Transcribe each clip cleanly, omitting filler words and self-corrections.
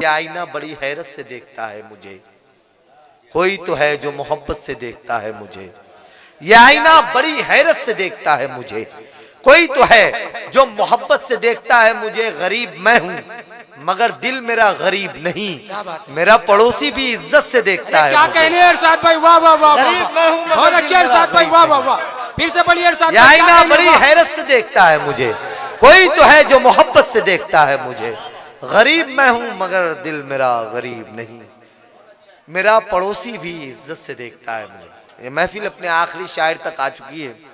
ये आईना बड़ी हैरत से देखता है मुझे, कोई तो है जो मोहब्बत से देखता है मुझे। ये आईना बड़ी हैरत से देखता है मुझे, कोई तो है जो मोहब्बत से देखता है मुझे। गरीब मैं हूँ मगर दिल मेरा गरीब नहीं, मेरा पड़ोसी भी इज्जत से देखता है। क्या कहने हैं इरशाद भाई, वाह वाह वाह, बहुत अच्छे इरशाद भाई, वाह वाह वाह, फिर से बोलिए इरशाद भाई। आईना बड़ी हैरत से देखता है मुझे, कोई तो है जो मोहब्बत से देखता है मुझे। गरीब मैं हूं मगर दिल मेरा गरीब नहीं, मेरा पड़ोसी भी इज्जत से देखता है मुझे। ये महफिल अपने आखिरी शायर तक आ चुकी है।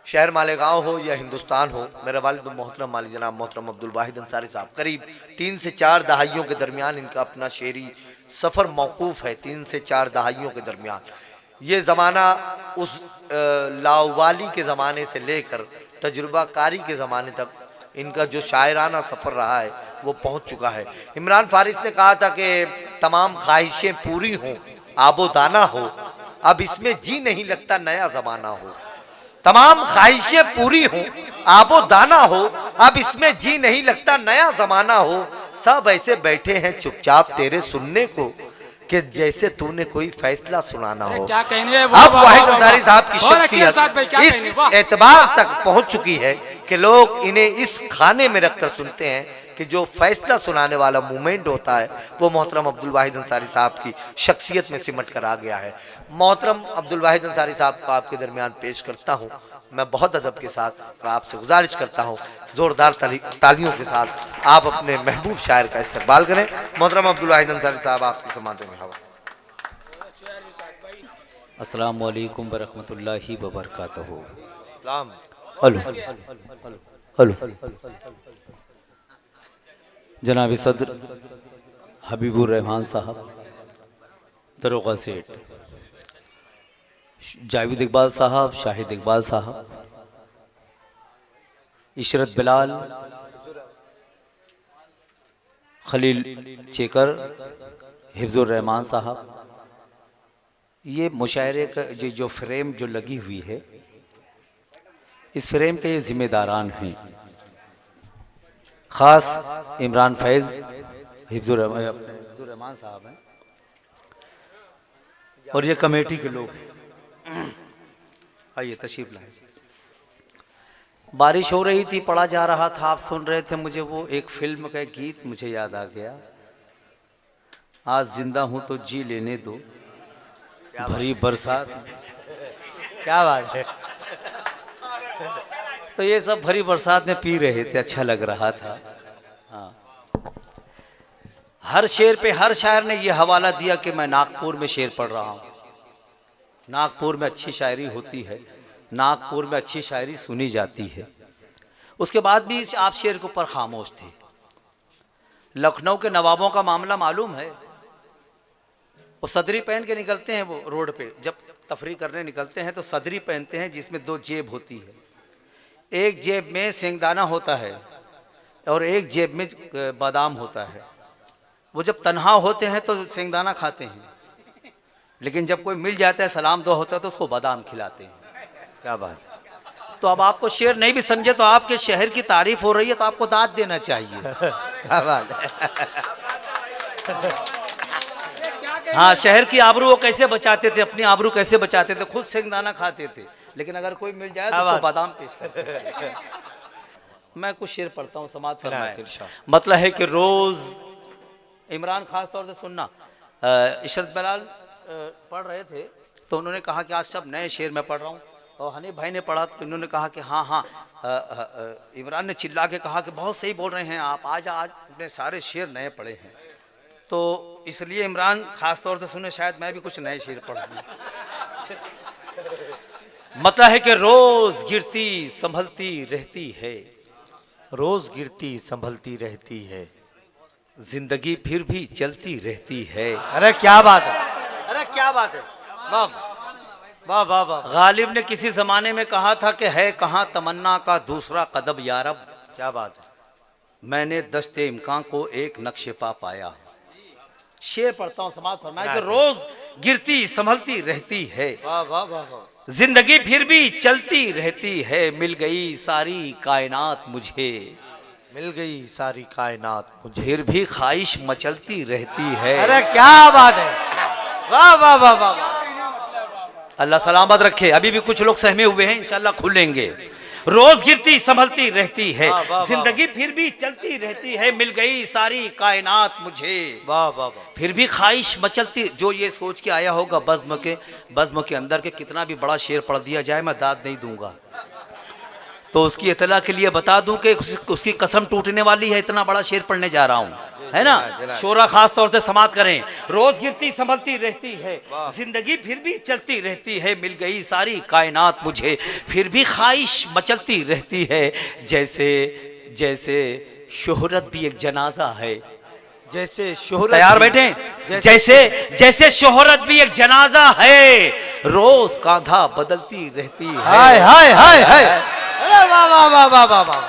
शहर मालेगांव हो या हिंदुस्तान हो, मेरा वालिद मोहतरम माली जनाब मोहतरम अब्दुल वाहिद अंसारी साहब करीब 3 से 4 दहाइयों के दरमियान इनका अपना शेरी सफ़र मौकूफ़ है। 3 से 4 दहाइयों के दरमियान ये ज़माना उस लावाली के ज़माने से लेकर तजुर्बाकारी के ज़माने तक इनका जो शायराना सफ़र रहा है वो पहुँच चुका है। इमरान फारिस ने कहा था कि तमाम ख्वाहिशें पूरी हों, आबो दाना हो, अब इसमें जी नहीं लगता नया ज़माना हो। तमाम ख्वाहिशें पूरी हों, आबो दाना हो, अब इसमें जी नहीं लगता नया ज़माना हो। सब ऐसे बैठे हैं चुपचाप तेरे सुनने को कि जैसे तूने कोई फैसला सुनाना हो। क्या कहने हैं, अब वाहिद अंसारी साहब की शख्सियत इस एतबार तक पहुंच चुकी है कि लोग इन्हें इस खाने में रखकर सुनते हैं कि जो फैसला सुनाने वाला मूवमेंट होता है वो मोहतरम अब्दुल वाहिद अंसारी साहब की शख्सियत में सिमट कर आ गया है। मोहतरम अब्दुल वाहिद अंसारी साहब को आपके दरमियान पेश करता हूँ। मैं बहुत अदब के साथ आपसे गुजारिश करता हूँ ज़ोरदार तालियों के साथ आप अपने महबूब शायर का इस्तकबाल करें। मोहतरम अब्दुल वाहिद अंसारी साहब आपकी समाते में हवा। अस्सलाम वालेकुम वरहमतुल्लाहि वबरकातुहू। हेलो हेलो जनाब सदर हबीबुर रहमान साहब, दरोगा सेठ जावेद इकबाल साहब, शाहिद इकबाल साहब, इशरत बिलाल, खलील चेकर, हिफ्जुर रहमान साहब, ये मुशायरे का जो फ्रेम जो लगी हुई है, इस फ्रेम के ये जिम्मेदारान हैं। ख़ास इमरान फैज़ हिफ्जुर रहमान साहब हैं और ये कमेटी के लोग हैं। आइए तशरीफ लाए। बारिश हो रही थी, पढ़ा जा रहा था, आप सुन रहे थे, मुझे वो एक फिल्म का गीत मुझे याद आ गया, आज जिंदा हूं तो जी लेने दो, भरी बरसात। क्या बात है। तो ये सब भरी बरसात में पी रहे थे, अच्छा लग रहा था। हाँ, हर शेर पे हर शायर ने ये हवाला दिया कि मैं नागपुर में शेर पढ़ रहा हूँ, नागपुर में अच्छी शायरी होती है, नागपुर में अच्छी शायरी सुनी जाती है। उसके बाद भी आप शेर के ऊपर खामोश थे। लखनऊ के नवाबों का मामला मालूम है, वो सदरी पहन के निकलते हैं, वो रोड पे जब तफरी करने निकलते हैं तो सदरी पहनते हैं जिसमें 2 जेब होती है, एक जेब में सिंगदाना होता है और एक जेब में बादाम होता है। वो जब तन्हा होते हैं तो सिंगदाना खाते हैं, लेकिन जब कोई मिल जाता है, सलाम दुआ होता है तो उसको बादाम खिलाते हैं। क्या बात है। तो अब आपको शेर नहीं भी समझे तो आपके शहर की तारीफ हो रही है तो आपको दाद देना चाहिए। क्या बात है। हाँ, शहर की आबरू वो कैसे बचाते थे, अपनी आबरू कैसे बचाते थे, खुद सिंगदाना खाते थे, लेकिन अगर कोई मिल जाए तो उसको बादाम पेश करते थे। मैं कुछ शेर पढ़ता हूँ, समाज फरमाए। मतलब है कि रोज इमरान खास तौर से सुनना, इशरत बिलाल पढ़ रहे थे तो उन्होंने कहा कि आज सब नए शेर मैं पढ़ रहा हूँ, और हनीफ भाई ने पढ़ा तो इन्होंने कहा कि हाँ हाँ, इमरान ने चिल्ला के कहा कि बहुत सही बोल रहे हैं आप, आज अपने सारे शेर नए पढ़े हैं। तो इसलिए इमरान खास तौर से सुने, शायद मैं भी कुछ नए शेर पढ़ लूँ। मतलब है कि रोज गिरती संभलती रहती है, रोज गिरती संभलती रहती है, जिंदगी फिर भी चलती रहती है। अरे क्या बात है, अरे क्या बात है, वाह वाह वाह वाह। गालिब ने किसी जमाने में कहा था कि है कहाँ तमन्ना का दूसरा कदम यारब। क्या बात है। मैंने दस्ते इम्कान को एक नक्शे पा पाया। शेर पढ़ता हूँ, समाज फरमाए कि रोज गिरती संभलती रहती है, वाह वाह वाह वाह, जिंदगी फिर भी चलती रहती है, मिल गई सारी कायनात मुझे, मिल गई सारी कायनात मुझे। फिर भी ख्वाहिश मचलती रहती है। अरे क्या बात है, वाह वाह वाह वाह वाह। अल्लाह सलामत रखे। अभी भी कुछ लोग सहमे हुए हैं, इंशाल्लाह खुलेंगे। रोज गिरती संभलती रहती है, वाह, वाह, जिंदगी फिर भी चलती रहती है, मिल गई सारी कायनात मुझे। वाह वाह वाह। फिर भी ख्वाहिश मचलती। जो ये सोच के आया होगा बज़्म के अंदर के कितना भी बड़ा शेर पढ़ दिया जाए मैं दाद नहीं दूंगा, तो उसकी इतला के लिए बता दूं कि उसकी कसम टूटने वाली है। इतना बड़ा शेर पढ़ने जा रहा हूं, है ना। शोरा खास तौर से समाप्त करें। रोज गिरती संभलती रहती है, जिंदगी फिर भी चलती रहती है, मिल गई सारी कायनात मुझे। फिर भी ख्वाहिश मचलती रहती है, जैसे जैसे शोहरत भी एक जनाजा है। जैसे शोहरत तैयार भी- बैठे। जैसे जैसे शोहरत भी एक जनाजा है, रोज कांधा बदलती रहती है। हाय हाय हाय हाय। अरे वाह वाह वाह वाह वाह वाह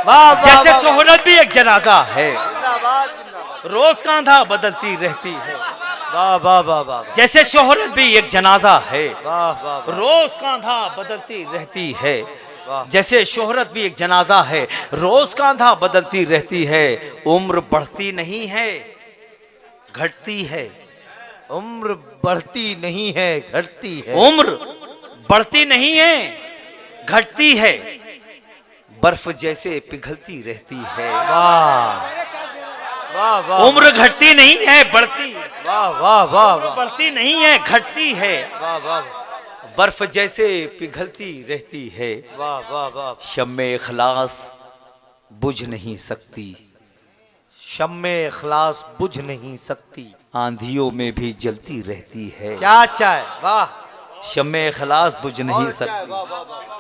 वाह। जैसे शोहरत भी एक जनाजा है, जिंदाबाद जिंदाबाद। रोज कांधा बदलती रहती है। वाह वाह वाह वाह। जैसे शोहरत भी एक जनाजा है, वाह वाह वाह। रोज कांधा बदलती रहती है। वाह। जैसे शोहरत भी एक जनाजा है, रोज कांधा बदलती रहती है। उम्र बढ़ती नहीं है, घटती है। उम्र बढ़ती नहीं है, घटती है। उम्र बढ़ती नहीं है, घटती है। बर्फ जैसे पिघलती रहती है। वाह वाह वाह। उम्र घटती नहीं है, बढ़ती। वाह वाह वाह वाह बढ़ती नहीं है, घटती है। वाह वाह बर्फ जैसे पिघलती रहती है। वाह वाह वाह। शम्मे इखलास बुझ नहीं सकती, शम्मे इखलास बुझ नहीं सकती, आंधियों में भी जलती रहती है। क्या अच्छा है, वाह। शम्मे इखलास बुझ नहीं सकती, वाह वाह वाह।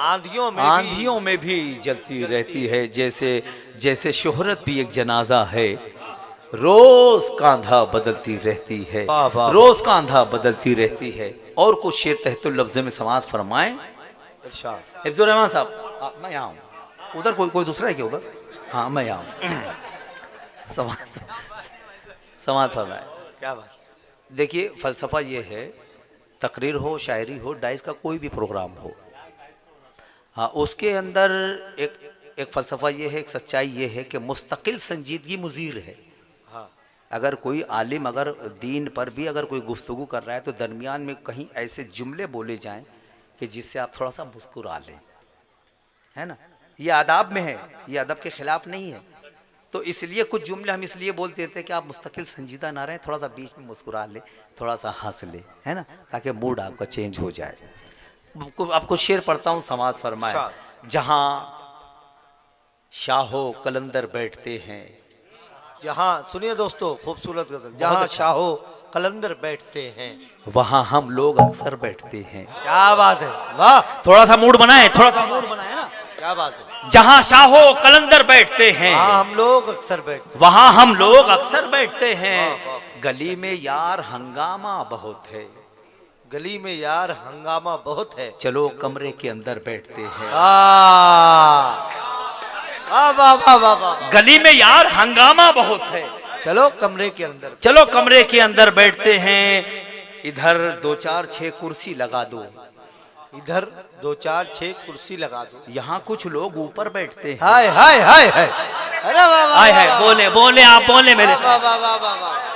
आंधियों में भी- आंधियों में भी जलती रहती है। जैसे जैसे शोहरत भी एक जनाजा है, रोज कांधा बदलती रहती है। वाह, वाह, रोज कांधा बदलती रहती है। और कुछ शेर तहतुल लफ्ज़ में समात फरमाएं। इरशाद। हिफ्ज़ुर रहमान साहब, मैं यहाँ हूँ। उधर कोई दूसरा है क्या उधर? हाँ मैं यहाँ हूँ। समात फरमाए। क्या बात। देखिए फ़लसफ़ा ये है, तकरीर हो, शायरी हो, डाइस का कोई भी प्रोग्राम हो, हाँ उसके अंदर एक फ़लसफ़ा ये है, एक सच्चाई ये है कि मुस्तकिल संजीदगी मुज़ीर है। हाँ अगर कोई आलिम अगर दीन पर भी अगर कोई गुफ्तगू कर रहा है तो दरमियान में कहीं ऐसे जुमले बोले जाएं कि जिससे आप थोड़ा सा मुस्कुरा लें, है ना। ये आदाब में है, ये अदब के ख़िलाफ़ नहीं है। तो इसलिए कुछ जुमले हम इसलिए बोलते थे कि आप मुस्तकिल संजीदा ना रहें, थोड़ा सा बीच में मुस्कुरा ले, थोड़ा सा हंस ले, है ना, ताकि मूड आपका चेंज हो जाए। आपको शेर पढ़ता हूँ, समात फरमाए। जहाँ शाहो कलंदर बैठते हैं, जहाँ सुनिए दोस्तों, खूबसूरत गजल। जहाँ शाहो कलंदर बैठते हैं, वहाँ हम लोग अक्सर बैठते हैं। क्या बात है, वाह। थोड़ा सा मूड बनाए, थोड़ा सा मूड बनाए ना। क्या बात है। जहाँ शाहो कलंदर बैठते हैं, हाँ हम लोग अक्सर बैठते वहाँ हम लोग अक्सर बैठते हैं। गली में यार हंगामा बहुत है, गली में यार हंगामा बहुत है, चलो कमरे के अंदर बैठते हैं। वाह वाह वाह वाह वाह। गली में यार हंगामा बहुत है, चलो कमरे के अंदर, चलो कमरे के अंदर बैठते हैं। इधर 2 4 6 कुर्सी लगा दो, इधर 2 4 6 कुर्सी लगा दो। यहाँ कुछ लोग ऊपर बैठते हैं। हाय हाय हाय हाय। अरे वाह वाह हाय वाह, हाय, वाह, बोले बोले आप बोले मेरे वाह वाह वाह वाह वाह।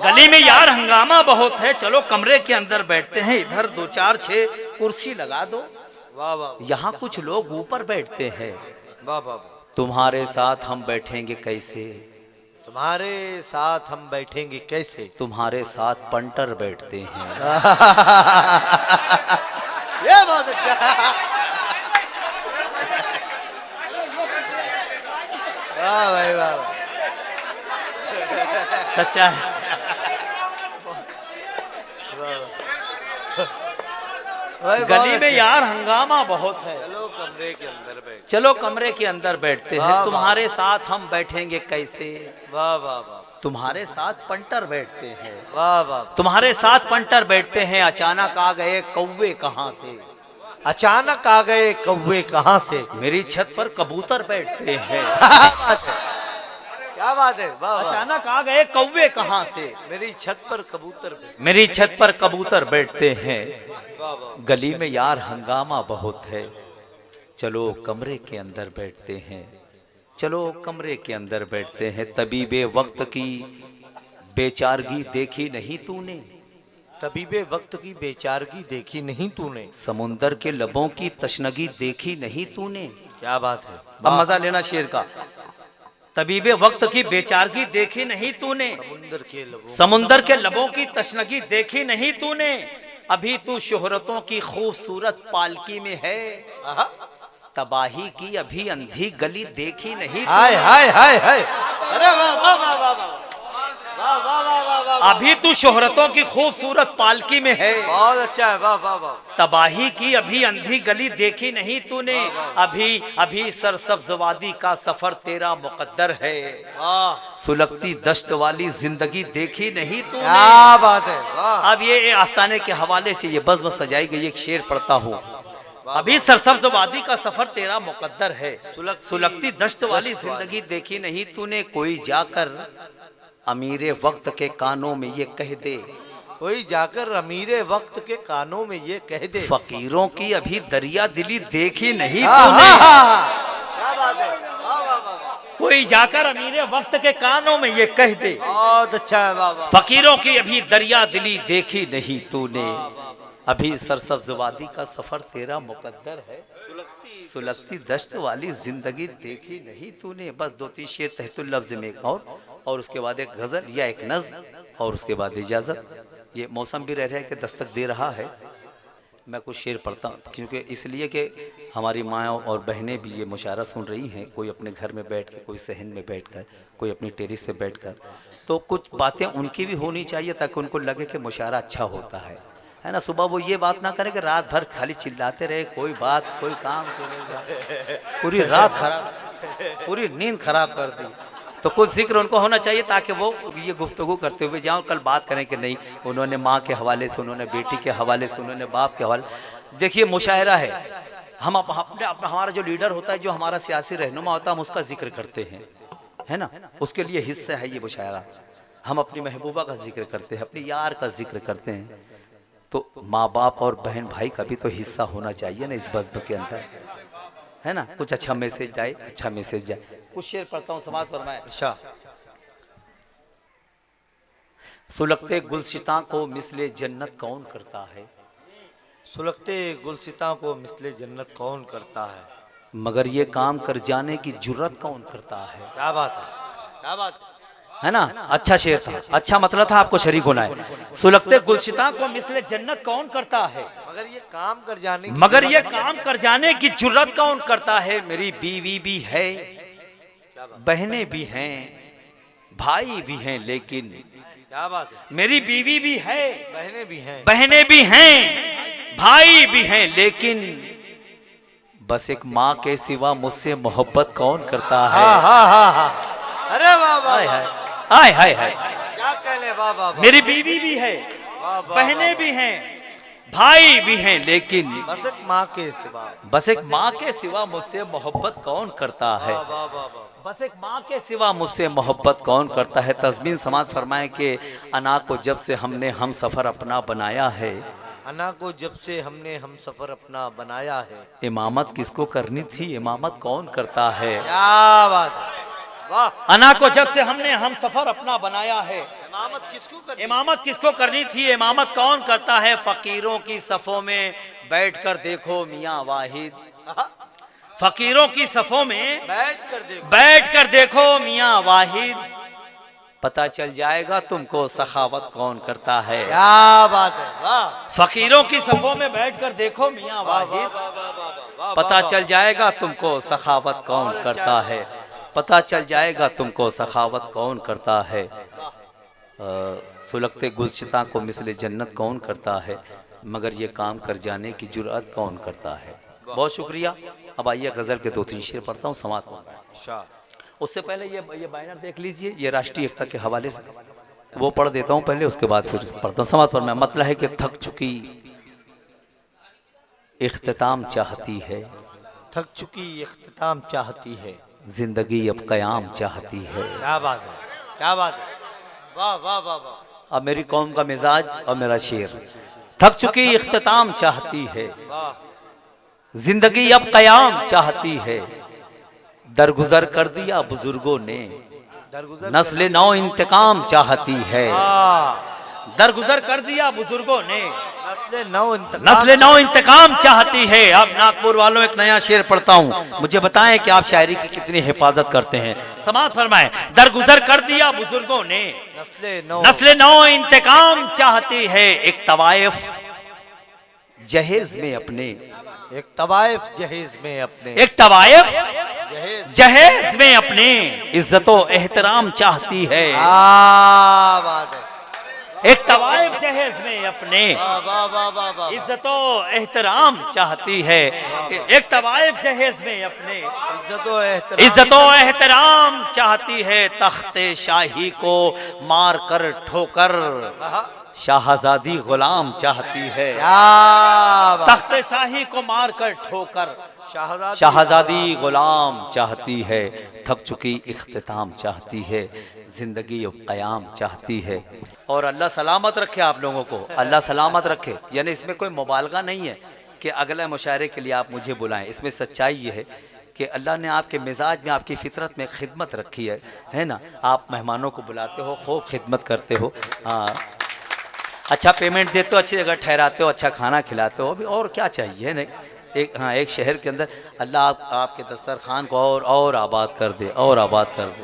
गली में यार हंगामा बहुत है, चलो कमरे के अंदर बैठते हैं। इधर 2 4 6 कुर्सी लगा दो, वाह वाह यहाँ कुछ लोग ऊपर बैठते हैं। वाह वाह। तुम्हारे साथ हम बैठेंगे कैसे, तुम्हारे साथ हम बैठेंगे कैसे, तुम्हारे साथ पंटर बैठते हैं। ये बहुत अच्छा। वाह भाई वाह। सच्चा है। भाई बहुत गली में अच्छा। यार हंगामा बहुत है, चलो कमरे के अंदर बैठ। चलो कमरे के अंदर बैठते वाह, हैं। वाह। तुम्हारे साथ हम बैठेंगे कैसे, वाह वाह वाह। तुम्हारे साथ पंटर बैठते हैं। वाह वाह। तुम्हारे साथ पंटर बैठते हैं। अचानक आ गए कौवे कहाँ से, अचानक आ गए कौवे कहाँ से, मेरी छत पर कबूतर बैठते हैं। क्या बात है, वाह वाह। अचानक आ गए कौवे कहाँ से, मेरी छत पर कबूतर बैठे। मेरी छत पर कबूतर बैठते हैं। वाह वाह। गली में यार हंगामा बहुत है, चलो कमरे के अंदर बैठते हैं। चलो कमरे के अंदर बैठते हैं। तबीबे वक्त की बेचारगी देखी नहीं तूने, तबीबे वक्त की बेचारगी देखी नहीं तूने, समुंदर के लबों की तशनगी देखी नहीं तूने। क्या बात है। अब मजा लेना शेर का। तबीबे वक्त की बेचारगी देखी नहीं तूने, समुंदर के लबों की तशनगी देखी नहीं तूने। अभी तू शोहरतों की खूबसूरत पालकी में है, तबाही की अभी अंधी गली देखी नहीं। हाय हाय हाय हाय, अरे वाह वाह वाह वाह वाह, वाह वाह वाह वाह वाह। अभी तू शोहरतों की खूबसूरत पालकी में है, बहुत अच्छा है, वाह वाह वाह। तबाही की अभी अंधी गली देखी नहीं तूने। अभी अभी सरसब्ज वादी का सफर तेरा मुकद्दर है, सुलगती दश्त वाली जिंदगी देखी नहीं तूने। क्या बात है, वाह। अब ये आस्ताने के हवाले से ये बज़्म सजाई गई एक शेर पढ़ता हूँ। अभी सरसब्ज वादी का सफर तेरा मुकद्दर है, सुलगती दश्त वाली जिंदगी देखी नहीं तूने। कोई जाकर अमीरे वक्त के कानों में ये कह दे, कोई जाकर अमीरे वक्त के कानों में ये कह दे, फकीरों की अभी दरिया दिली देखी नहीं हाँ, तूने। हाँ, हाँ, क्या बात है, वाह वाह वाह वाह। कोई जाकर अमीरे वक्त के कानों में ये कह दे, बहुत अच्छा है, वाह वाह। फकीरों की अभी दरिया दिली देखी नहीं तूने। अभी सरसब्ज वादी का सफर तेरा मुकद्दर है, सुलगती दश्त वाली जिंदगी देखी नहीं तूने। बस दो तीन शेर तहतुल लफ्ज में एक और उसके बाद एक गजल या एक नज्म और उसके बाद इजाजत। ये मौसम भी रह रहा है कि दस्तक दे रहा है। मैं कुछ शेर पढ़ता हूँ क्योंकि इसलिए कि हमारी माँ और बहनें भी ये मुशायरा सुन रही हैं, कोई अपने घर में बैठ कर, कोई सहन में बैठ कर, कोई अपनी टेरिस पे बैठ कर, तो कुछ बातें उनकी भी होनी चाहिए ताकि उनको लगे कि मुशायरा अच्छा होता है ना। सुबह वो ये बात ना करें कि रात भर खाली चिल्लाते रहे, कोई बात कोई काम, पूरी रात खराब, पूरी नींद खराब कर दी। तो कुछ जिक्र उनको होना चाहिए ताकि वो ये गुफ्तगू करते हुए जाओ, कल बात करें कि नहीं उन्होंने माँ के हवाले से, उन्होंने बेटी के हवाले से, उन्होंने बाप के हवाले। देखिए मुशायरा है, हम अपने हमारा जो लीडर होता है, जो हमारा सियासी रहनुमा होता है, हम उसका जिक्र करते हैं, है ना। उसके लिए हिस्सा है ये मुशायरा। हम अपनी महबूबा का जिक्र करते हैं, अपनी यार का जिक्र करते हैं, तो माँ बाप और बहन भाई का भी तो हिस्सा होना चाहिए ना इस बज़्म के अंदर, है ना। कुछ अच्छा मैसेज जाए, अच्छा मैसेज जाए। कुछ शेर पढ़ता हूँ, समाज फरमाए। अच्छा। सुलगते गुलशिता को मिसले जन्नत कौन करता है, सुलगते गुलसिता को मिसले जन्नत कौन करता है, मगर ये काम कर जाने की जुर्रत कौन करता है। क्या बात है, क्या बात है ना। अच्छा शेर था, अच्छा मतलब था, आपको शरीक होना है। सुलगते गुलशिता को मिसले जन्नत कौन करता है, मगर ये काम कर जाने की मगर ये काम कर जाने की जुर्रत कौन करता है। मेरी बीवी भी है, बहनें भी हैं, भाई भी हैं, लेकिन क्या बात है, मेरी बीवी भी है, बहनें भी हैं, बहनें भी हैं, भाई भी हैं, लेकिन बस एक माँ के सिवा मुझसे मोहब्बत कौन करता है। हाँ हाँ हाँ हाँ, अरे वाह वाह, हाय हाय हाय हाय हाय, क्या कहने, वाह वाह वाह। मेरी बीवी भी है, वाह, वाह, बहनें भी हैं, भाई भी हैं, लेकिन बस एक माँ के सिवा, बस एक माँ के सिवा मुझसे मोहब्बत कौन करता है। वाह वाह वाह वाह। बस एक माँ के सिवा मुझसे मोहब्बत कौन करता है। तस्मीन समाज फरमाए कि अना को जब से हमने हम सफर अपना बनाया है, अना को जब से हमने हम सफर अपना बनाया है, इमामत किसको करनी थी, इमामत कौन करता है। क्या बात है, वाह। अना को जब से हमने हम सफर अपना बनाया है, इमामत किसको करनी, इमामत किसको करनी थी, इमामत कौन करता है। फकीरों की सफों में बैठकर देखो मियाँ वाहिद, फकीरों की सफों में बैठकर देखो मियाँ वाहिद, पता चल जाएगा तुमको सखावत कौन करता है। क्या बात है, वाह। फकीरों की सफों में बैठकर देखो मियाँ वाहिद, पता चल जाएगा तुमको सखावत कौन करता है, पता चल जाएगा तुमको सखावत कौन करता है। सुलगते गुलशिता को मिसले जन्नत कौन करता है, मगर ये काम कर जाने की जुर्अत कौन करता है। बहुत शुक्रिया। अब आइए गजल के दो तीन शेर पढ़ता हूँ, समाज में। उससे पहले ये बैनर देख लीजिए, ये राष्ट्रीय एकता के हवाले से वो पढ़ देता हूँ पहले, उसके बाद फिर पढ़ता हूँ। समाज पर मैं मतलब है कि थक चुकी इख्तिताम चाहती है, थक चुकी इख्तिताम चाहती है, जिंदगी अब कयाम चाहती है। क्या बात है, क्या बात है, वाह वाह वाह वाह। अब मेरी कौम का मिजाज और मेरा शेर, थक चुकी इख्तिताम चाहती है, जिंदगी अब कयाम चाहती है, दरगुजर कर दिया बुजुर्गों ने, दरगुजर नस्ल नौ इंतकाम चाहती है। हाँ, दरगुजर कर दिया बुजुर्गों ने, नस्ल नौ इंतकाम चाहती है। अब नागपुर वालों एक नया शेर पढ़ता हूँ, मुझे बताएं कि आप शायरी की कितनी हिफाजत करते हैं। समाअत फरमाएं। दरगुजर कर दिया बुजुर्गों ने, नस्ल नौ इंतकाम चाहती है। एक तवायफ जहेज में अपने, एक तवायफ जहेज में अपने, एक तवायफ जहेज जहेज में अपने इज्जतो एहतराम चाहती है। बात है। एक तवायफ जहेज में अपने वाह वाह वाह वाह वाह। इज्जतो एहतराम चाहती है। एक तवायफ जहेज में अपने इज्जतो एहतराम चाहती है। तख्ते शाही को मार कर ठोकर शाहजादी गुलाम चाहती है। तख्ते शाही को मार कर ठोकर शाहजादी गुलाम चाहती है। थक चुकी इख्तिताम चाहती है, जिंदगी अब कयाम चाहती है। और अल्लाह सलामत रखे आप लोगों को, अल्लाह सलामत रखे। यानी इसमें कोई मुबालगा नहीं है कि अगले मुशायरे के लिए आप मुझे बुलाएं। इसमें सच्चाई ये है कि अल्लाह ने आपके मिजाज में, आपकी फितरत में खिदमत रखी है ना। आप मेहमानों को बुलाते हो, खूब खिदमत करते हो, हाँ, अच्छा पेमेंट देते हो, अच्छी जगह ठहराते हो, अच्छा खाना खिलाते हो, अभी और क्या चाहिए। नहीं एक शहर के अंदर अल्लाह आपके दस्तरखान को और आबाद कर दे, और आबाद कर दे।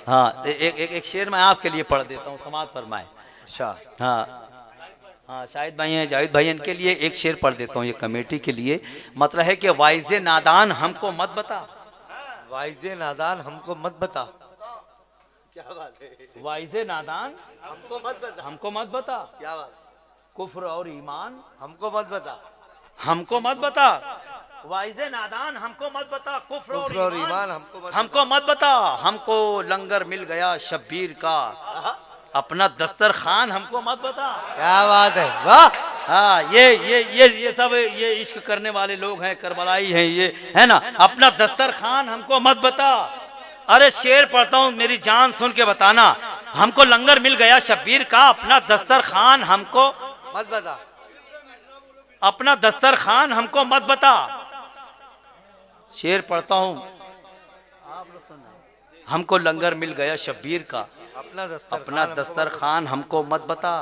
हाँ, एक शेर मैं आपके लिए पढ़ देता हूँ, समाअत फरमाएं। अच्छा, हाँ, शाहिद भाई हैं, जाहिद भाई, इनके लिए एक शेर पढ़ देता हूँ, ये कमेटी के लिए। मतलब है कि वाइज़े नादान हमको मत बता, वाइज़े नादान हमको मत बता। क्या बात है। वाइज़े नादान हमको मत बता, हमको मत बता। क्या बात। कुफ्र और ईमान हमको मत बता, हमको मत बता। वाइज़े नादान हमको मत बता। कुफ्र और ईमान हमको मत बता। हमको लंगर मिल गया शब्बीर का, अपना दस्तरखान हमको मत बता। क्या बात है, वाह। हाँ, ये सब ये इश्क करने वाले लोग हैं, करबलाई हैं ये, है ना। अपना दस्तरखान हमको मत बता। अरे शेर पढ़ता हूँ, मेरी जान सुन के बताना। हमको लंगर मिल गया शब्बीर का, अपना दस्तरखान हमको मत बता। अपना दस्तरखान हमको मत बता। शेर पढ़ता हूँ, हमको लंगर मिल गया शब्बीर का, अपना दस्तरखान हमको मत बता।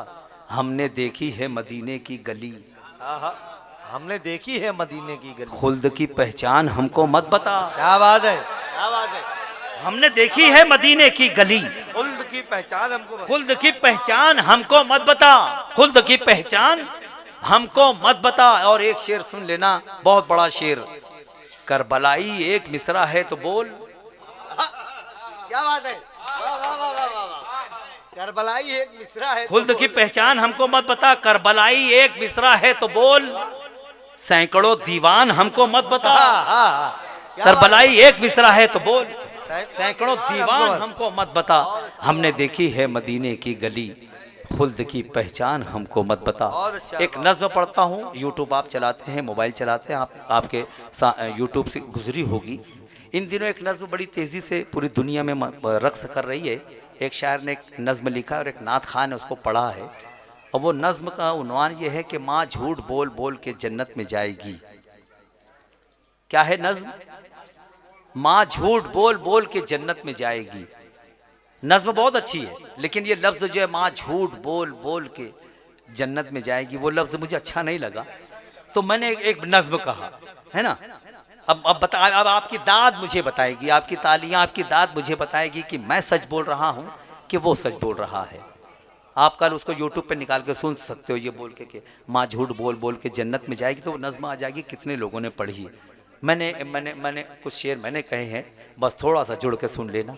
हमने देखी है मदीने की गली, हमने देखी है मदीने की गली। खुल्द की पहचान हमको मत बता। क्या बात है, क्या बात है। हमने देखी है मदीने की गली, खुल्द की पहचान हमको, खुल्द की पहचान हमको मत बता। खुल्द की पहचान हमको मत बता। और एक शेर सुन लेना, बहुत बड़ा शेर। करबलाई एक मिसरा है तो बोल। क्या बात है, वाह वाह वाह वाह वाह। करबलाई एक मिसरा है, खुल्द की पहचान हमको मत बता। करबलाई एक मिसरा है तो बोल, सैकड़ों दीवान हमको मत बता। करबलाई एक मिसरा है तो बोल, सैकड़ों दीवान हमको मत बता। हमने देखी है मदीने की गली, खुल्द की पहचान हमको मत बता। एक नज्म पढ़ता हूँ। यूट्यूब आप चलाते हैं, मोबाइल चलाते हैं, आपके यूट्यूब से गुजरी होगी। इन दिनों एक नज्म बड़ी तेज़ी से पूरी दुनिया में रक्स कर रही है। एक शायर ने एक नज्म लिखा और एक नात खान ने उसको पढ़ा है, और वो नज्म का उन्वान ये है कि माँ झूठ बोल बोल के जन्नत में जाएगी। क्या है नज्म? माँ झूठ बोल बोल के जन्नत में जाएगी। नज्म बहुत अच्छी है, लेकिन ये लफ्ज़ जो है माँ झूठ बोल बोल के जन्नत में जाएगी, वो लफ्ज़ मुझे अच्छा नहीं लगा, तो मैंने एक नज्म कहा, है ना। अब आपकी दाद मुझे बताएगी, आपकी तालियां, आपकी दाद मुझे बताएगी कि मैं सच बोल रहा हूँ कि वो सच बोल रहा है। आप कल उसको यूट्यूब पे निकाल के सुन सकते हो, ये बोल के कि माँ झूठ बोल बोल के जन्नत में जाएगी, तो वो नज्म आ जाएगी। कितने लोगों ने पढ़ी है। मैंने कुछ शेर मैंने कहे हैं, बस थोड़ा सा जुड़ के सुन लेना,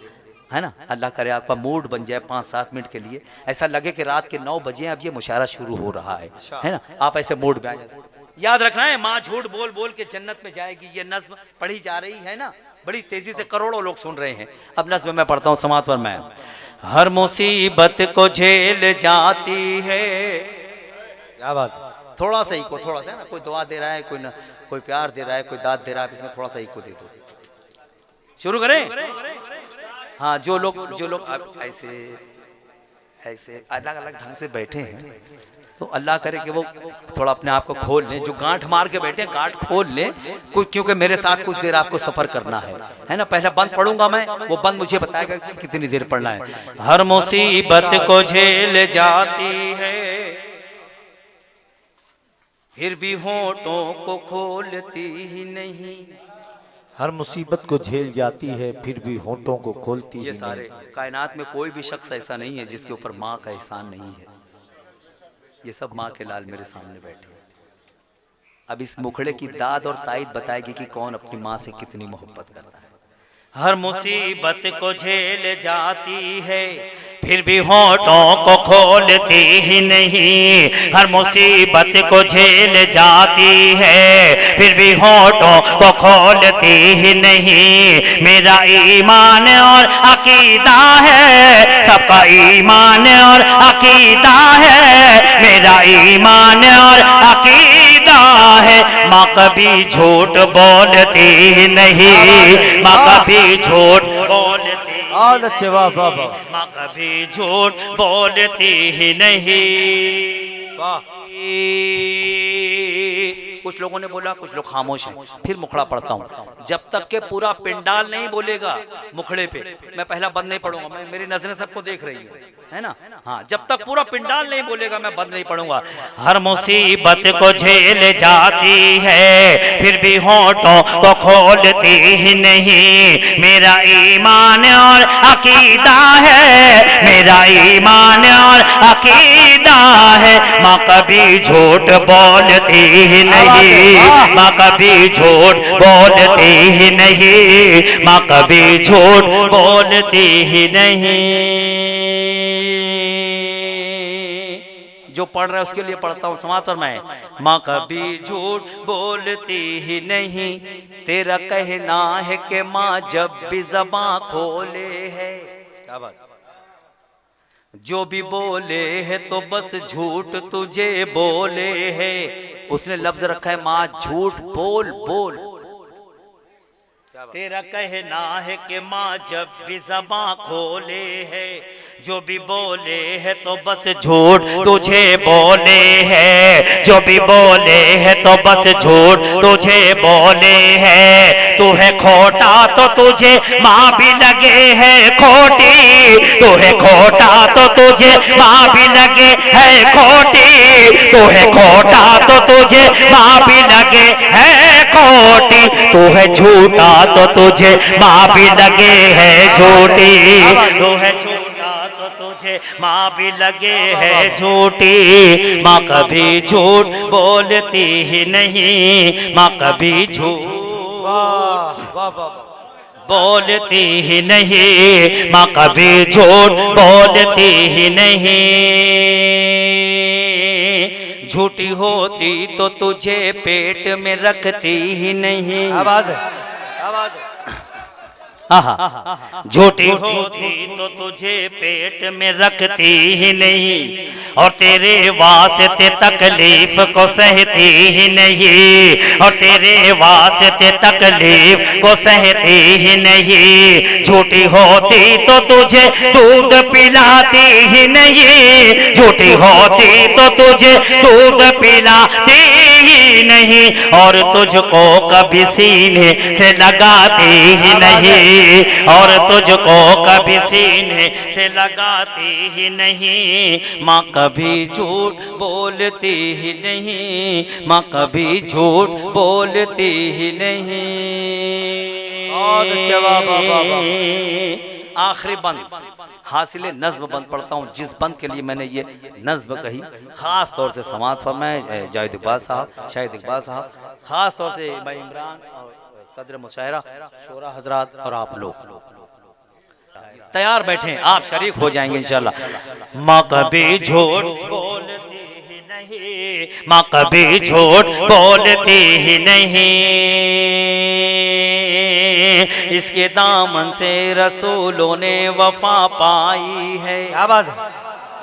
है ना। अल्लाह करे आपका मूड बन जाए 5-7 मिनट के लिए, ऐसा लगे कि रात के 9 बजे अब ये मुशायरा शुरू हो रहा है ना। आप ऐसे मूड में आ जाए। याद रखना है, माँ झूठ बोल बोल के जन्नत में जाएगी, ये नज्म पढ़ी जा रही है ना, बड़ी तेजी से करोड़ों लोग सुन रहे हैं। अब नज्म मैं पढ़ता हूँ, समाअत पर मैं। हर मुसीबत को झेल जाती है। क्या बात। थोड़ा सा इको, थोड़ा सा ना, कोई दुआ दे रहा है, कोई प्यार दे रहा है, कोई दाद दे रहा है, इसमें थोड़ा सा इको दे दो। शुरू करें। हाँ, जो लोग आप ऐसे ऐसे अलग अलग ढंग से बैठे हैं, तो अल्लाह करे कि वो थोड़ा अपने आप को खोल लें। जो गांठ मार के बैठे गांठ खोल लें कुछ, क्योंकि मेरे साथ कुछ देर आपको सफर करना है ना। पहले बंद पढ़ूंगा मैं, वो बंद मुझे बताएगा कि कितनी देर पढ़ना है। हर मुसीबत को झेल जाती है फिर भी होठों को खोलती ही नहीं। हर मुसीबत को झेल जाती है फिर भी होठों को खोलती ये ही सारे नहीं। कायनात में कोई भी शख्स ऐसा नहीं है जिसके ऊपर माँ का एहसान नहीं है। ये सब माँ के लाल मेरे सामने बैठे हैं। अब इस मुखड़े की दाद और तायद बताएगी कि कौन अपनी माँ से कितनी मोहब्बत करता है। हर मुसीबत को झेल जाती है फिर भी होठों को खोलती ही नहीं। हर मुसीबत को झेल जाती है फिर भी होठों को खोलती ही नहीं। मेरा ईमान और अकीदा है, सबका ईमान और अकीदा है, मेरा ईमान और अकीदा है। माँ कभी झूठ बोलती नहीं, माँ कभी झूठ बोलती, बहुत अच्छे, वाह वाह वाह, माँ कभी झूठ बोलती ही नहीं। वाह। कुछ लोगों ने बोला, कुछ लोग खामोश हैं। फिर मुखड़ा पढ़ता हूँ। जब तक के पूरा पिंडाल नहीं बोलेगा मुखड़े पे, मैं पहला बंद नहीं पढ़ूंगा। मैं, मेरी नजरें सबको देख रही है ना। हाँ, जब तक पूरा पिंडाल नहीं बोलेगा मैं बंद नहीं पढ़ूंगा। हर मुसीबत को झेल जाती है फिर भी होठों को खोलती ही नहीं। मेरा ईमान और अकीदा है, मेरा ईमान और अकीदा है। माँ कभी झूठ बोलती ही नहीं, माँ कभी झूठ बोलती ही नहीं, माँ कभी झूठ बोलती ही नहीं। जो पढ़ रहा है उसके लिए पढ़ता हूँ, समात और मैं। माँ कभी झूठ बोलती ही नहीं, तेरा कहना है कि माँ जब भी ज़बां खोले है, क्या बात, जो भी बोले है तो बस झूठ तुझे बोले है। उसने लफ्ज रखा है माँ झूठ बोल बोल। तेरा कहना है कि माँ जब भी ज़बां खोले है, जो भी बोले है तो बस झूठ तुझे बोले है, जो भी बोले है तो बस झूठ तुझे बोले है। तू है खोटा तो तुझे माँ भी लगे है खोटी, तू है खोटा तो तुझे माँ भी लगे है खोटी, तू है खोटा तो तुझे माँ भी लगे है खोटी, तू है झूठा तो तुझे माँ भी लगे है झूठी, तू है झूठा तो तुझे माँ भी लगे है झूठी। माँ कभी झूठ बोलती ही नहीं, माँ कभी झूठ वाह वाह वाह, बोलती ही नहीं, माँ कभी झूठ बोलती ही नहीं। झूठी होती तो तुझे पेट में रखती ही नहीं। आवाज है, आवाज है। झूठी होती तो तुझे पेट में रखती ही नहीं, और तेरे वास्ते तकलीफ को सहती ही नहीं, और तेरे वास्ते तकलीफ को सहती ही नहीं। झूठी होती तो तुझे दूध पिलाती ही नहीं, झूठी होती तो तुझे दूध पिलाती ही नहीं, और तुझको कभी सीने से लगाती ही नहीं, और तुझको कभी सीने से लगाती ही नहीं। माँ कभी झूठ बोलती ही नहीं, माँ कभी झूठ बोलती ही नहीं। बहुत अच्छे, वाह वाह वाह वाह। आखिरी बंद, हासिल नज्म बंद पढ़ता हूँ, जिस बंद के लिए मैंने ये नज्म कही, खास तौर से समात फरमाए जाहिद इकबाल साहब, शाहिद इकबाल साहब, खास तौर से भाई इमरान और सदर मुशायरा, शोरा हजरात और आप लोग तैयार बैठे, आप शरीक हो जाएंगे इंशाल्लाह। माँ कभी झूठ बोलती ही नहीं, माँ कभी झूठ बोलती ही नहीं, इसके दामन से रसूलों ने वफा पाई है। आवाज है,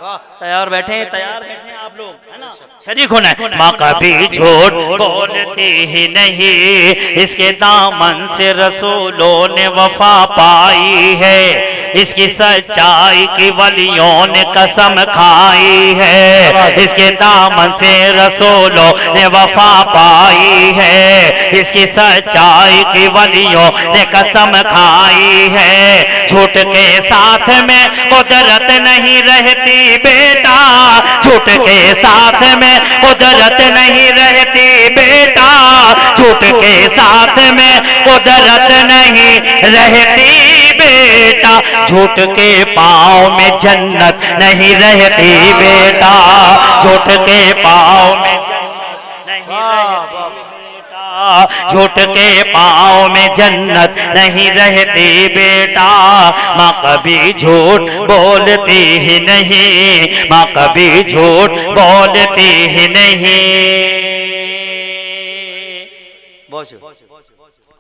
वाह। तैयार बैठे, तैयार बैठे आप लोग, है ना, शरीक होना है। माँ कभी झूठ बोलती ही नहीं, इसके दामन से रसूलों ने वफा पाई है, इसकी सच्चाई की वलियों ने कसम खाई है, इसके दामन से रसूलों ने वफा पाई है, इसकी सच्चाई की वलियों ने कसम खाई है। झूठ के साथ में कुदरत नहीं रहती बेटा, झूठ के साथ में कुदरत नहीं रहती बेटा, झूठ के साथ में कुदरत नहीं रहती बेटा, झूठ के पाँव में जन्नत नहीं रहती बेटा, झूठ के पाँव में जन्नत नहीं रहती बेटा, झूठ के पाँव में जन्नत नहीं रहती बेटा। माँ कभी झूठ बोलती ही नहीं, माँ कभी झूठ बोलती ही नहीं।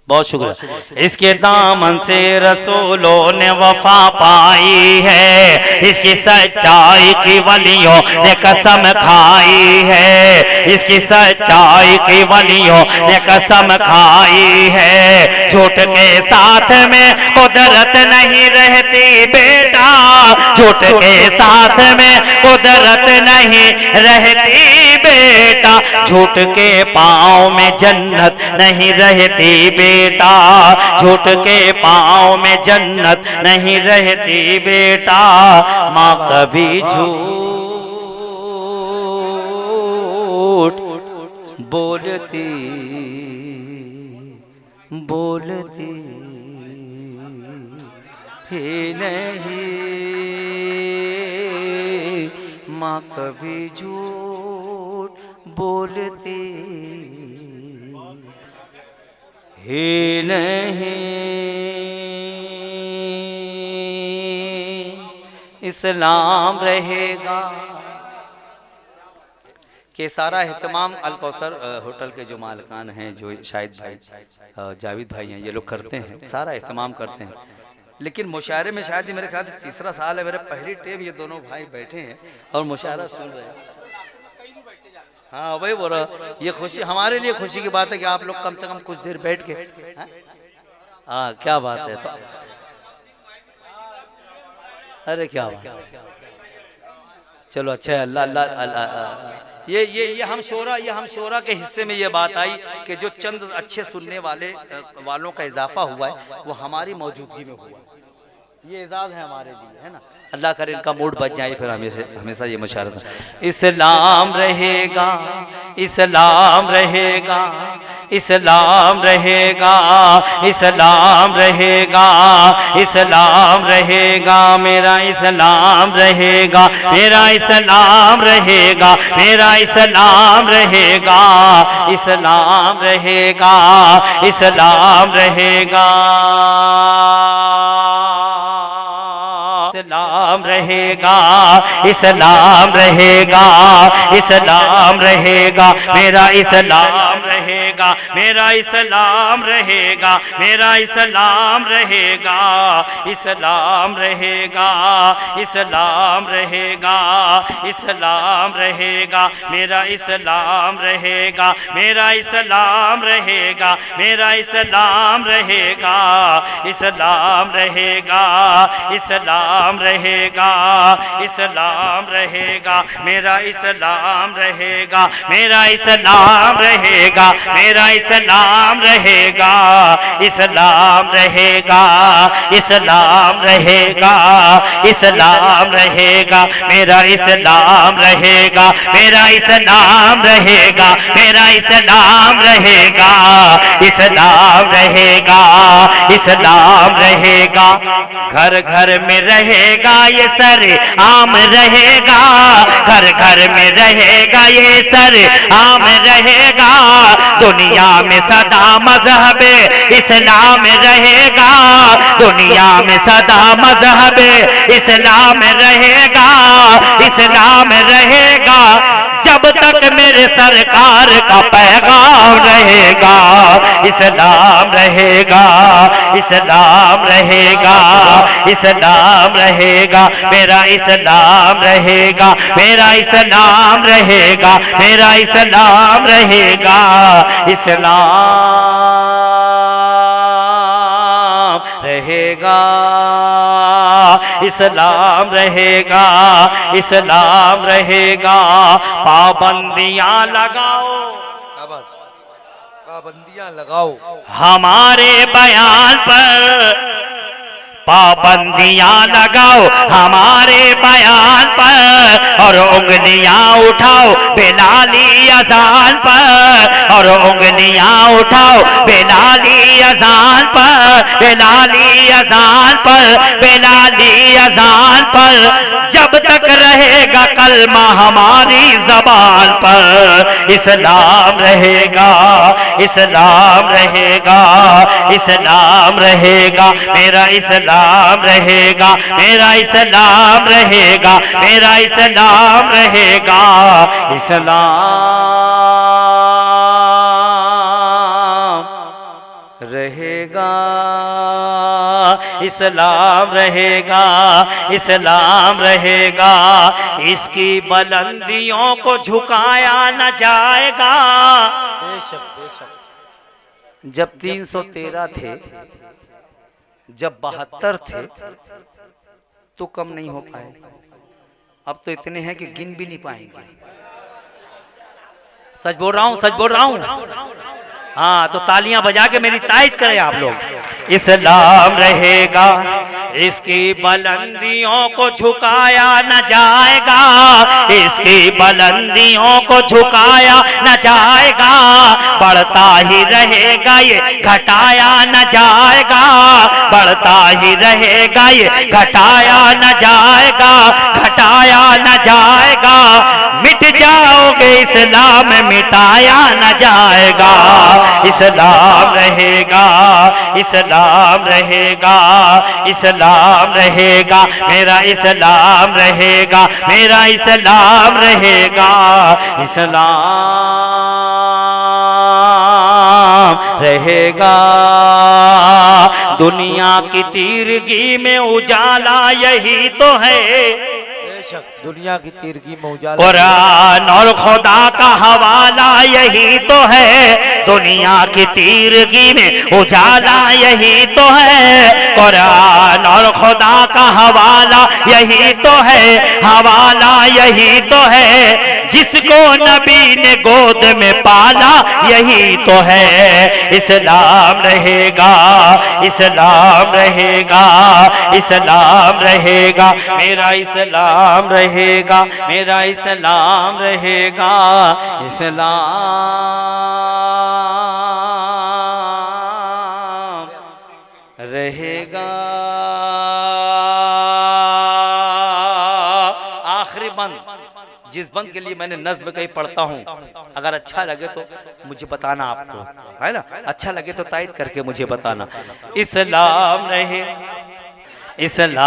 बहुत शुक्रिया। इसके दामन से रसूलों ने वफा पाई है, इसकी सच्चाई की वलियों ने कसम खाई है, इसकी सच्चाई की वलियों ने कसम खाई है। झूठ के साथ में कुदरत नहीं रहती बेटा, झूठ के साथ में कुदरत नहीं रहती बेटा, झूठ के पाँव में जन्नत नहीं रहती बेटा, झूठ के पाँव में जन्नत नहीं रहती बेटा। माँ कभी झूठ बोलती बोलती ही नहीं, माँ कभी झूठ बोलती ही नहीं। इस्लाम रहेगा कि सारा एहतमाम अल कौसर होटल के जो मालिकान हैं, जो शाहिद भाई जावेद भाई हैं, ये लोग करते हैं, सारा एहतमाम करते हैं। लेकिन मुशायरे में शायद मेरे ख्याल से तीसरा साल है, मेरे पहली टेप ये दोनों भाई बैठे हैं और मुशायरा सुन रहे हैं। हाँ वही बोल रहा, ये खुशी हमारे लिए खुशी की बात है कि आप लोग कम से कम कुछ देर बैठ के। हाँ क्या बात है, तो अरे क्या बात, चलो अच्छा है। अल्लाह अल्लाह अल्लाह। ये हम शोरा के हिस्से में ये बात आई कि जो चंद अच्छे सुनने वालों का इजाफा हुआ है वो हमारी मौजूदगी में हुआ, ये एजाज है हमारे लिए, है ना। अल्लाह करे इनका मूड बच जाए, फिर हमेशा ये मुशारत। इस्लाम रहेगा, इस्लाम रहेगा, इस्लाम रहेगा, इस्लाम रहेगा, इस्लाम रहेगा, मेरा इस्लाम रहेगा, मेरा इस्लाम रहेगा, मेरा इस्लाम रहेगा, इस्लाम रहेगा, इस्लाम रहेगा, इस्लाम रहेगा, इस्लाम रहेगा, इस्लाम रहेगा, मेरा इस्लाम रहेगा, मेरा इस्लाम रहेगा, मेरा इस्लाम रहेगा, इस्लाम रहेगा, इस्लाम रहेगा, इस्लाम रहेगा, मेरा इस्लाम रहेगा, मेरा इस्लाम रहेगा, मेरा इस्लाम रहेगा, इस्लाम रहेगा, इस्लाम रहेगा, इस्लाम रहेगा, मेरा इस्लाम रहेगा, मेरा इस्लाम रहेगा, मेरा इस्लाम रहेगा, इस्लाम रहेगा, इस्लाम रहेगा, इस्लाम रहेगा, मेरा इस्लाम रहेगा, मेरा इस्लाम रहेगा, मेरा इस्लाम रहेगा, इस्लाम रहेगा, इस्लाम रहेगा, घर घर में रहेगा ये सर आम रहेगा, घर घर में रहेगा ये सर आम रहेगा, दुनिया में सदा मजहब इस्लाम रहेगा, दुनिया में सदा मजहब इस्लाम रहेगा, इस्लाम रहेगा, जब तक मेरे सरकार का पैगाम रहेगा, इस्लाम रहेगा, इस्लाम रहेगा, इस्लाम रहेगा, मेरा इस्लाम रहेगा, मेरा इस्लाम रहेगा, मेरा इस्लाम रहेगा, इस्लाम रहेगा, इस्लाम रहेगा, इस्लाम रहेगा। पाबंदियां लगाओ, पाबंदियां लगाओ हमारे बयान पर, पाबंदियां लगाओ हमारे बयान पर, और उंगलियां उठाओ बिलाली अजान पर, और उंगलियां उठाओ बिलाली अजान पर, बिलाली अजान पर, बिलाली अजान पर। जब तक रहेगा कलमा हमारी जबान पर, इस्लाम रहेगा, इस्लाम रहेगा, इस्लाम रहेगा। मेरा इस्लाम रहेगा, मेरा इस्लाम रहेगा, मेरा इस्लाम रहेगा। इस्लाम रहेगा, इस्लाम रहेगा, इस्लाम रहेगा। इसकी बुलंदियों को झुकाया न जाएगा। बेशक बेशक। जब 313 थे, जब 72 थे, तो कम नहीं हो पाए। अब तो इतने हैं कि गिन भी नहीं पाएंगे। सच बोल रहा हूं, सच बोल रहा हूं। हाँ, तो तालियां बजा के मेरी तायद करें आप लोग। इस्लाम रहेगा, इसकी बुलंदियों को झुकाया न जाएगा, इसकी बुलंदियों को झुकाया न जाएगा। बढ़ता ही रहेगा ये, घटाया न जाएगा, बढ़ता ही रहेगा ये, घटाया न जाएगा, घटाया न जाएगा। मिट जाओगे इस्लाम, मिटाया न जाएगा। इस्लाम रहेगा, इस्लाम रहेगा, इस्लाम रहेगा। मेरा इस्लाम रहेगा, मेरा इस्लाम रहेगा। इस्लाम रहेगा। दुनिया की तीरगी में उजाला यही तो है, दुनिया की तीरगी में उजाला कुरान और खुदा का हवाला यही तो है। दुनिया की तीरगी में उजाला यही तो है, कुरान और खुदा का हवाला यही तो है, हवाला यही तो है। जिसको नबी ने गोद में पाला यही तो है। इस्लाम रहेगा, इस्लाम रहेगा, इस्लाम रहेगा। मेरा इस्लाम रहेगा, मेरा इस्लाम रहेगा। इस्लाम रहेगा। आखिरी बंद, जिस बंद के लिए मैंने नज्म कहीं पढ़ता हूँ, अगर अच्छा लगे तो मुझे बताना, आपको है ना, अच्छा लगे तो तायद करके मुझे बताना। इस्लाम रहे, इस्लाम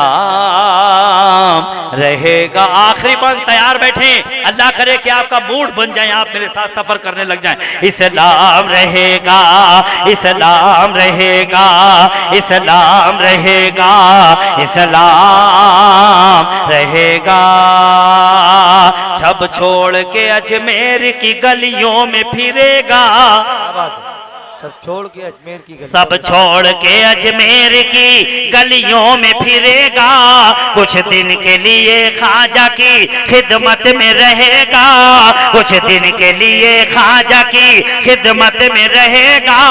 रहेगा। आखिरी बंद, तैयार बैठे। अल्लाह करे कि आपका मूड बन जाए, आप मेरे साथ सफर करने लग जाएं। इस्लाम रहेगा, इस्लाम रहेगा, इस्लाम रहेगा, इस्लाम रहेगा। छब छोड़ के अजमेर की गलियों में फिरेगा, सब छोड़ के अजमेर की गलियों, सब छोड़ के अजमेर की गलियों में फिरेगा। कुछ दिन के लिए ख्वाजा की खिदमत में रहेगा, कुछ दिन के लिए ख्वाजा की खिदमत में रहेगा,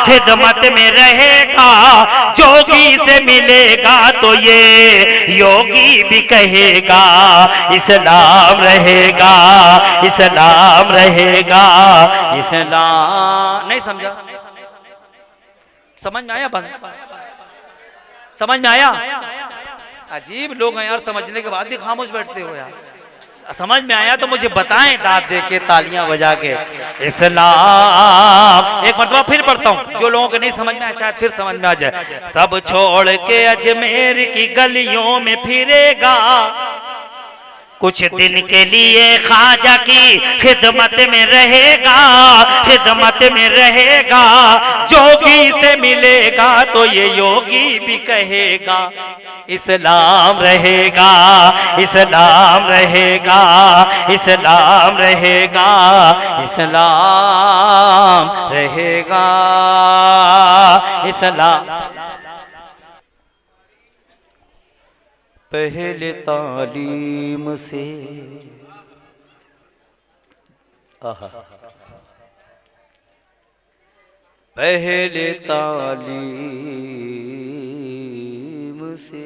खिदमत में रहेगा। जोगी से मिलेगा तो ये योगी भी कहेगा। इस्लाम रहेगा, इस्लाम रहेगा, इस्लाम। नहीं समझा? समझ में आया? बंद समझ में आया? अजीब लोग हैं यार, समझने के बाद भी खामोश बैठते हो यार। समझ में आया तो मुझे बताएं, दाद दे के, तालियां बजा के। इस्लाम, एक मरतबा फिर पढ़ता हूं, जो लोगों को नहीं समझ में आया शायद फिर समझ में आ जाए। सब छोड़ के अजमेर की गलियों में फिरेगा, कुछ दिन के लिए ख्वाजा की खिदमत में रहेगा, खिदमत में रहेगा। जोगी से मिलेगा तो ये योगी भी कहेगा। इस्लाम रहेगा, इस्लाम रहेगा, इस्लाम रहेगा, इस्लाम रहेगा, इस्लाम। पहले तालीम से आहा, पहले तालीम से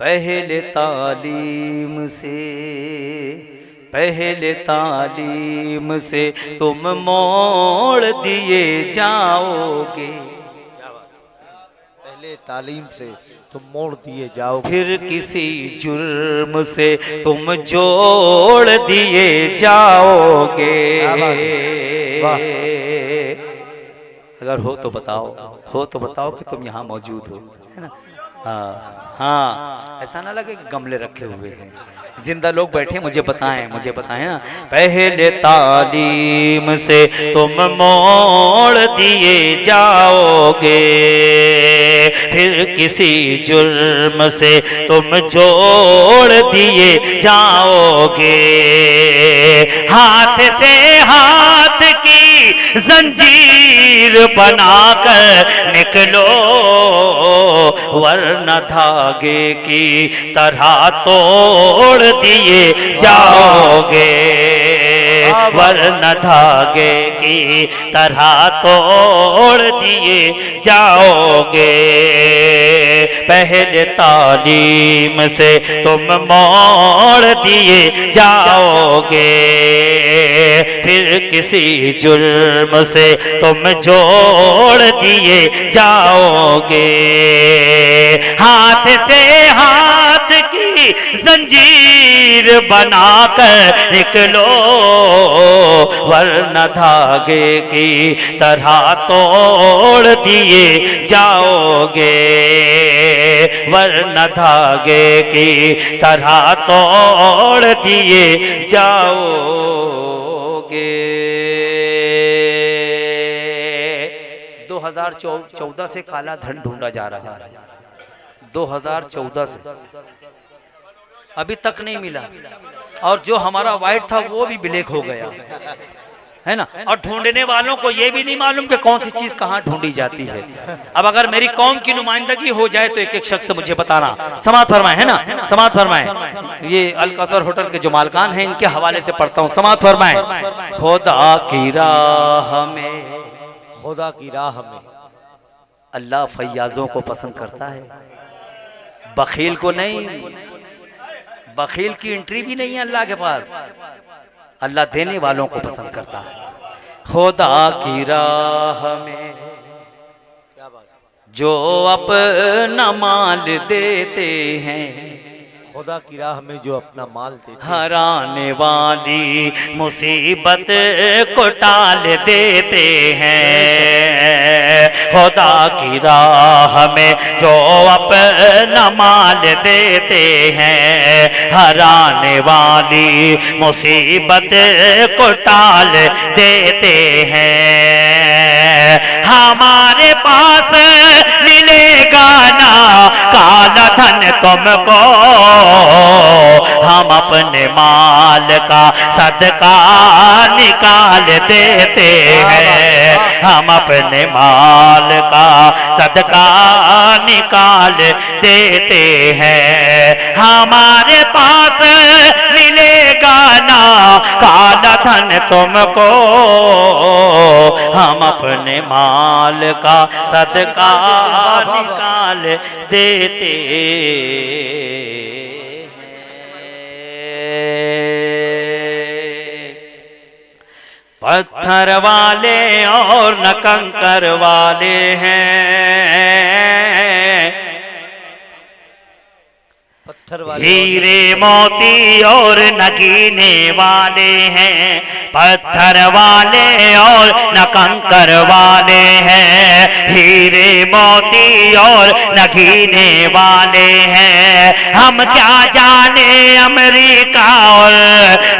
पहले तालीम से पहले तालीम से तुम मोड़ दिए जाओगे, पहले तालीम से तुम मोड़ दिए जाओगे, फिर किसी जुर्म से तुम जोड़ दिए जाओगे। वाह। अगर हो तो बताओ, हो तो बताओ कि तुम यहाँ मौजूद हो, है ना? हाँ हाँ, ऐसा ना लगे कि गमले रखे हुए हैं। जिंदा लोग बैठे, मुझे बताएं ना। पहले तालीम से तुम मोड़ दिए जाओगे, फिर किसी जुर्म से तुम जोड़ दिए जाओगे। हाथ से हाथ की जंजीर बनाकर निकलो, वरना धागे की तरह तोड़ दिए जाओगे, वरना धागे की तरह तोड़ दिए जाओगे। पहले तालीम से तुम मोड़ दिए जाओगे, फिर किसी जुर्म से तुम जोड़ दिए जाओगे। हाथ से हाथ की जंजीर बनाकर निकलो, वरना धागे की तरह तोड़ दिए जाओगे, वरना धागे की तरह तोड़ दिए जाओगे। 2014 से काला धन ढूंढा जा रहा है, 2014 से अभी तक नहीं मिला, और जो हमारा वाइट था वो भी ब्लैक हो गया, है ना? और ढूंढने वालों को ये भी नहीं मालूम कि कौन सी चीज कहाँ ढूंढी जाती है। अब अगर मेरी कौम की नुमाइंदगी हो जाए तो एक एक शख्स से मुझे बताना। समाअत फरमाए, है ना? समाअत फरमाए। ये अल-कौसर होटल के जो मालकान हैं, इनके हवाले से पढ़ता हूँ। समाअत फरमाए। खुदा की राह में, खुदा की राह में अल्लाह फैयाजों को पसंद करता है, बखील को नहीं। बखील की एंट्री भी नहीं है अल्लाह के पास, अल्लाह देने वालों को पसंद करता है। खुदा की राह में जो अपना माल देते हैं, खुदा की राह में जो अपना माल देते हैं, हराने वाली मुसीबत को टाल देते हैं। खुदा की राह में जो अपना माल देते हैं, हराने वाली मुसीबत को टाल देते हैं। हमारे पास मिलेगा ना काला धन तुमको, हम अपने माल का सदका निकाल देते हैं, हम अपने माल का सदका निकाल देते हैं। हमारे पास मिलेगा ना काला धन तुमको, हम अपने माल का सदका निकाल देते पत्थर वाले और न कंकर वाले हैं, पत्थर वाले हीरे मोती और नगीने वाले हैं। पत्थर वाले और न कंकर वाले हैं, हीरे मोती और नगीने वाले हैं। हम क्या जाने अमेरिका और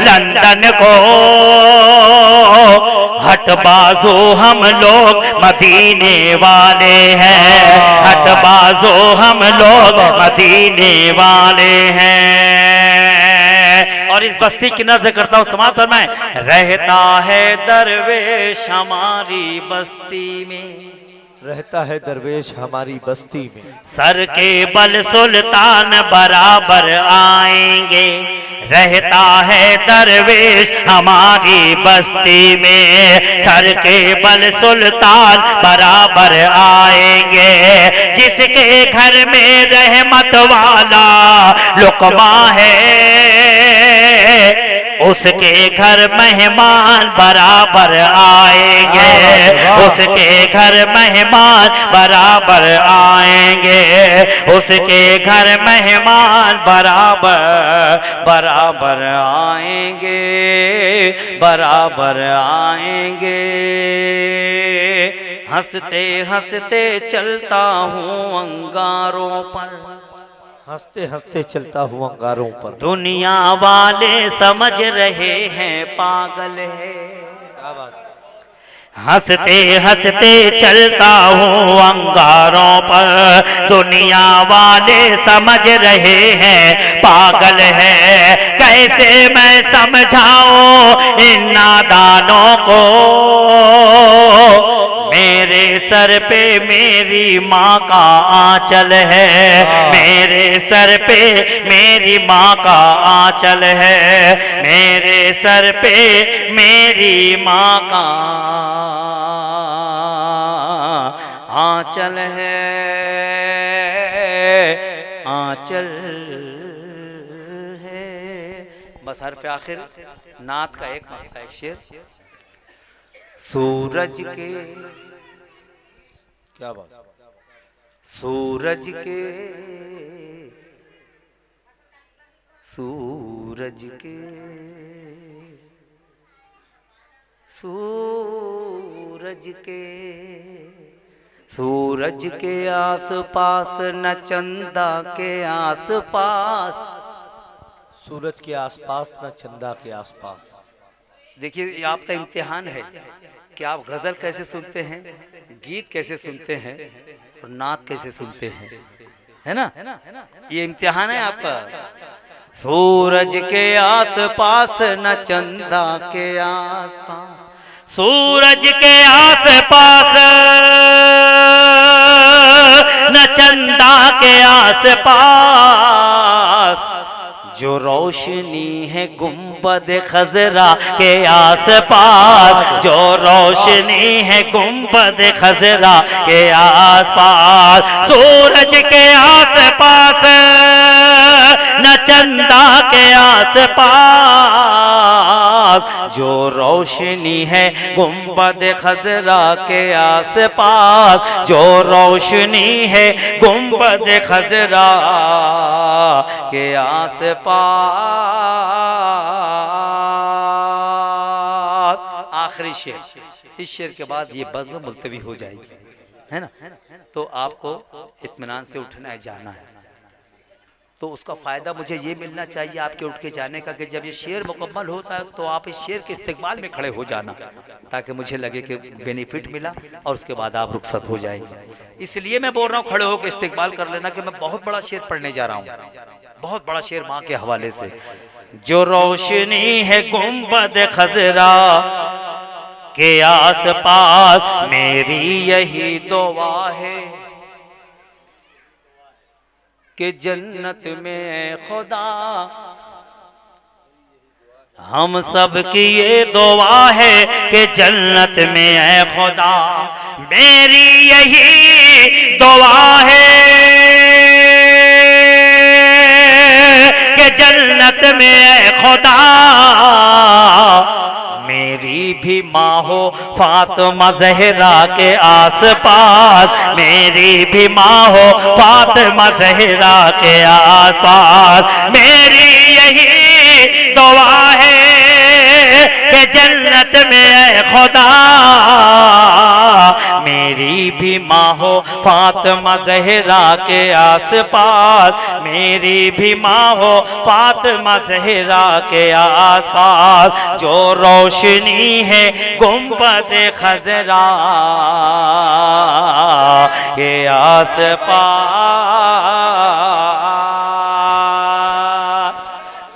लंदन को, हट बाजू हम लोग मदीने वाले हैं, हट बाजू हम लोग मदीने वाले हैं। और इस बस्ती की नजर करता हूँ, समाअत फरमाएं। रहता है दरवेश हमारी बस्ती में, रहता है दरवेश हमारी बस्ती में। सर के बल सुल्तान बराबर आएंगे, रहता है दरवेश हमारी बस्ती में। सर के बल सुल्तान बराबर आएंगे, जिसके घर में रहमत वाला लुकमा है, उसके घर मेहमान बराबर आएंगे, उसके घर मेहमान बराबर आएंगे, उसके घर मेहमान बराबर आएंगे, बराबर आएंगे। हंसते हंसते चलता हूँ अंगारों पर, हंसते हंसते चलता हूँ अंगारों पर। दुनिया वाले समझ रहे हैं पागल है। हंसते हंसते चलता हूँ अंगारों पर, दुनिया वाले समझ रहे हैं पागल है। कैसे मैं समझाऊं इन नादानों को, मेरे सर पे मेरी माँ का आंचल है, मेरे सर पे मेरी माँ का आंचल है, मेरे सर पे मेरी माँ का आंचल है, आंचल है। बस हर्फ आखिर नात का एक मसला है शेर। सूरज के, क्या बात, सूरज के, सूरज के, सूरज के, सूरज के आसपास न चंदा के आसपास, सूरज के आसपास न चंदा के आसपास। देखिए ये आपका इम्तिहान है कि आप गजल कैसे सुनते हैं, गीत कैसे सुनते हैं और नात कैसे सुनते हैं, है ना? ये इम्तिहान है आपका। सूरज के आसपास न चंदा के आसपास, सूरज के आसपास न चंदा के आसपास, जो रोशनी है गुंबद खजरा के आसपास, जो रोशनी है गुंबद खजरा के आसपास। सूरज के आसपास न चंदा के आसपास, जो रोशनी है गुंबद खजरा के आसपास, जो रोशनी है गुंबद खजरा के आसपास। आखिरी शेर, इस शेर के बाद ये बज़्म मुल्तवी हो जाएगी, है ना? तो आपको इत्मीनान से उठना है, जाना है। तो उसका फ़ायदा मुझे ये मिलना चाहिए आपके उठ के जाने का कि जब ये शेर मुकम्मल होता है तो आप इस शेर के इस्तिक़बाल में खड़े हो जाना, ताकि मुझे लगे कि बेनिफिट मिला और उसके बाद आप रुखसत हो जाएंगे। इसलिए मैं बोल रहा हूँ खड़े होकर इस्तिक़बाल कर लेना कि मैं बहुत बड़ा शेर पढ़ने जा रहा हूँ, बहुत बड़ा शेर माँ के हवाले से। जो रोशनी है गुंबद खजरा के आसपास, मेरी यही दुआ है कि जन्नत में खुदा, हम सब की ये दुआ है कि जन्नत में है खुदा, मेरी यही दुआ है कि जन्नत में है खुदा। मेरी भी माँ हो फातिमा ज़हरा के आसपास, मेरी भी माँ हो फातिमा ज़हरा के आसपास, मेरी यही दुआ है कि जन्नत में है खुदा। मेरी भी माँ हो फातिमा ज़हरा के आसपास, मेरी भी माँ हो फातिमा ज़हरा के आसपास, जो रोशनी है गुंबद खजरा के आसपास।